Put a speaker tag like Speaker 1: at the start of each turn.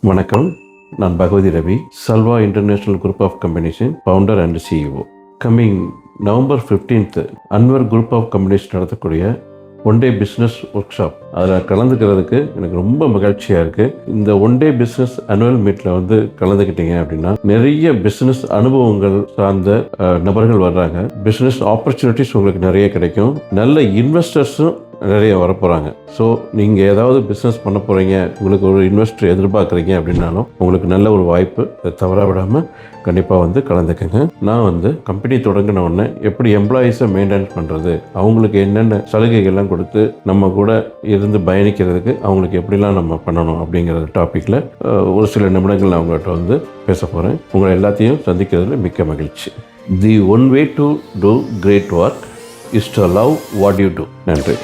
Speaker 1: வணக்கம், நான் Bhagavathi Ravi, Selva international group of கம்பெனிஸின் founder and CEO. Coming November 15th Anwar group of companies நடத்தக்கூடிய one day business workshop, அதில் கலந்துக்கிறதுக்கு எனக்கு ரொம்ப மகிழ்ச்சியாக இருக்குது. இந்த ஒன் டே பிஸ்னஸ் அனுவல் மீட்டில் கலந்துக்கிட்டீங்க அப்படின்னா நிறைய பிஸ்னஸ் அனுபவங்கள் சார்ந்த நபர்கள் வர்றாங்க. பிஸ்னஸ் ஆப்பர்ச்சுனிட்டிஸ் உங்களுக்கு நிறைய கிடைக்கும். நல்ல இன்வெஸ்டர்ஸும் நிறைய வரப்போகிறாங்க. ஸோ நீங்கள் ஏதாவது பிஸ்னஸ் பண்ண போகிறீங்க, உங்களுக்கு ஒரு இன்வெஸ்டர் எதிர்பார்க்குறீங்க அப்படின்னாலும் உங்களுக்கு நல்ல ஒரு வாய்ப்பு. தவற விடாமல் கண்டிப்பாக கலந்துக்கங்க. நான் கம்பெனி தொடங்கின உடனே எப்படி எம்ப்ளாயீஸை மெயின்டைன் பண்ணுறது, அவங்களுக்கு என்னென்ன சலுகைகள்லாம் கொடுத்து நம்ம கூட இருந்து பயணிக்கிறதுக்கு அவங்களுக்கு எப்படிலாம் நம்ம பண்ணணும் அப்படிங்கிற டாப்பிக்கில் ஒரு சில நிமிடங்கள் நான் உங்கள்கிட்ட பேச போகிறேன். உங்களை எல்லாத்தையும் சந்திக்கிறதுல மிக்க மகிழ்ச்சி. The one way to do great work is to love what you do. நன்றி.